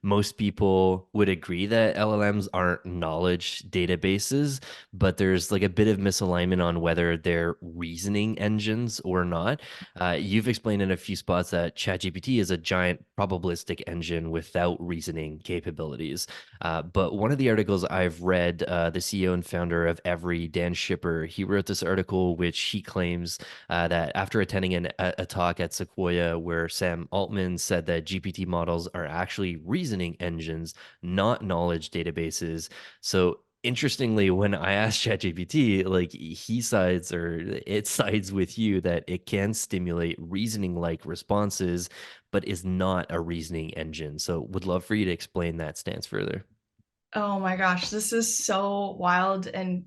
most people would agree that LLMs aren't knowledge databases, but there's like a bit of misalignment on whether they're reasoning engines or not. You've explained in a few spots that ChatGPT is a giant probabilistic engine without reasoning capabilities. But one of the articles I've read, the CEO and founder of Every, Dan Shipper, he wrote this article which he claims that after attending a talk at Sequoia where Sam Altman said that GPT models are actually reasoning engines, not knowledge databases. So interestingly, when I asked ChatGPT, like he sides or it sides with you that it can stimulate reasoning like responses, but is not a reasoning engine. So would love for you to explain that stance further. Oh my gosh, this is so wild and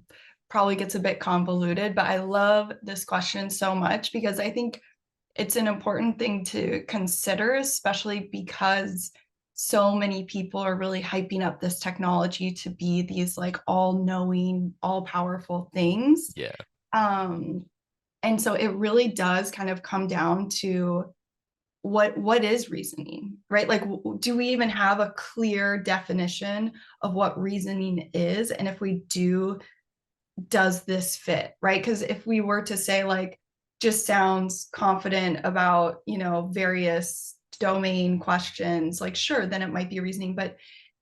probably gets a bit convoluted, but I love this question so much because I think it's an important thing to consider, especially because so many people are really hyping up this technology to be these like all-knowing, all-powerful things. Yeah. Um, and so it really does kind of come down to what is reasoning, right? Like, do we even have a clear definition of what reasoning is? And if we do, does this fit, right? Because if we were to say like just sounds confident about, various domain questions, like sure, then it might be reasoning, but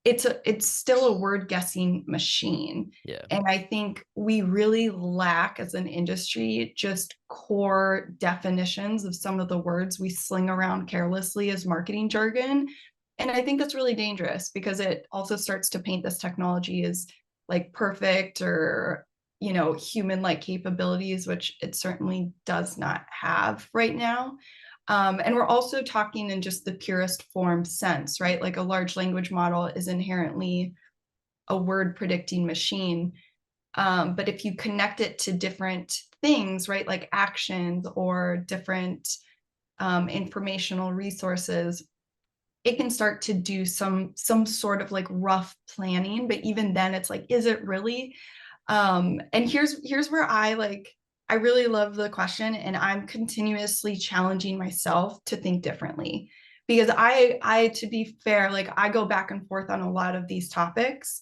it's still a word guessing machine. Yeah. And I think we really lack as an industry just core definitions of some of the words we sling around carelessly as marketing jargon. And I think that's really dangerous because it also starts to paint this technology as like perfect or human like capabilities, which it certainly does not have right now. And we're also talking in just the purest form sense, right? Like a large language model is inherently a word predicting machine. But if you connect it to different things, right, like actions or different informational resources, it can start to do some sort of like rough planning. But even then, it's like, is it really? And here's where I really love the question, and I'm continuously challenging myself to think differently because I to be fair, like I go back and forth on a lot of these topics,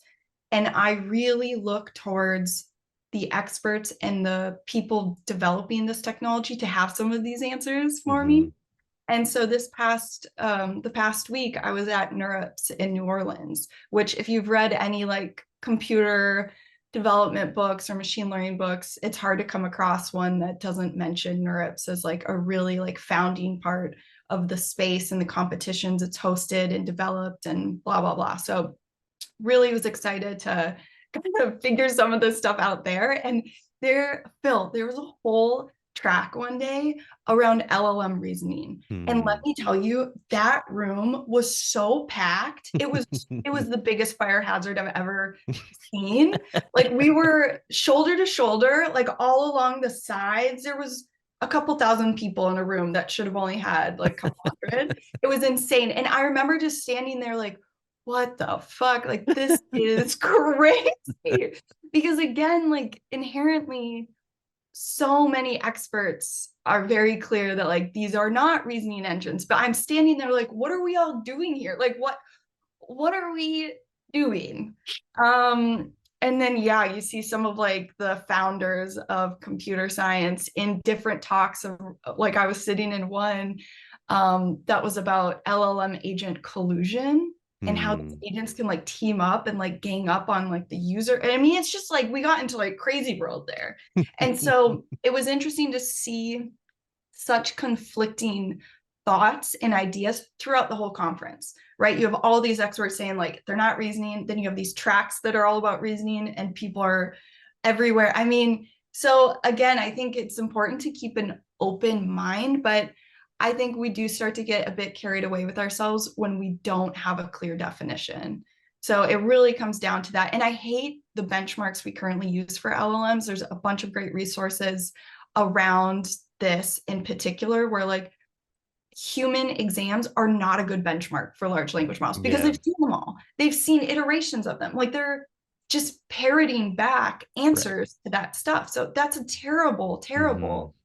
and I really look towards the experts and the people developing this technology to have some of these answers for me. Hmm. And so the past week, I was at NeurIPS in New Orleans, which if you've read any like computer development books or machine learning books, it's hard to come across one that doesn't mention NeurIPS as like a really like founding part of the space and the competitions it's hosted and developed and blah, blah, blah. So really was excited to kind of figure some of this stuff out there. And there was a whole track one day around LLM reasoning. And let Hmm. me tell you, that room was so packed. It was the biggest fire hazard I've ever seen. Like we were shoulder to shoulder, like all along the sides. There was a couple thousand people in a room that should have only had like a couple hundred. It was insane. And I remember just standing there like, what the fuck? Like, this is crazy. Because again, like inherently, so many experts are very clear that like these are not reasoning engines. But I'm standing there like, what are we all doing here? Like, what are we doing? And then yeah, you see some of like the founders of computer science in different talks of like I was sitting in one that was about LLM agent collusion and how these Hmm. agents can like team up and like gang up on like the user. And I mean, it's just like we got into like crazy world there. And so it was interesting to see such conflicting thoughts and ideas throughout the whole conference, right? You have all these experts saying like they're not reasoning. Then you have these tracks that are all about reasoning, and people are everywhere. I mean, so again, I think it's important to keep an open mind, but I think we do start to get a bit carried away with ourselves when we don't have a clear definition. So it really comes down to that. And I hate the benchmarks we currently use for LLMs. There's a bunch of great resources around this in particular, where like human exams are not a good benchmark for large language models because Yeah. they've seen them all. They've seen iterations of them. Like they're just parroting back Right. answers to that stuff. So that's a terrible, Hmm. terrible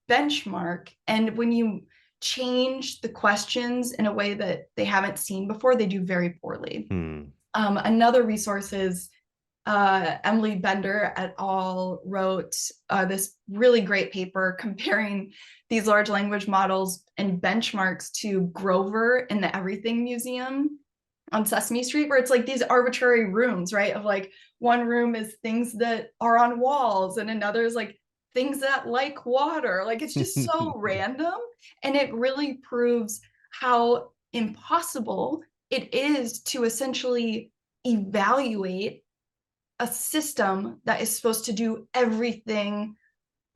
benchmark. And when you change the questions in a way that they haven't seen before, they do very poorly. Hmm. Another resource is Emily Bender et al. Wrote this really great paper comparing these large language models and benchmarks to Grover in the Everything Museum on Sesame Street, where it's like these arbitrary rooms, right? Of like one room is things that are on walls, and another is like things that like water. Like it's just so random. And it really proves how impossible it is to essentially evaluate a system that is supposed to do everything,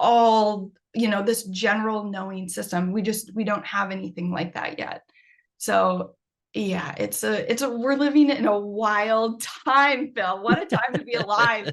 all, this general knowing system. We don't have anything like that yet. So yeah, we're living in a wild time, Phil. What a time to be alive.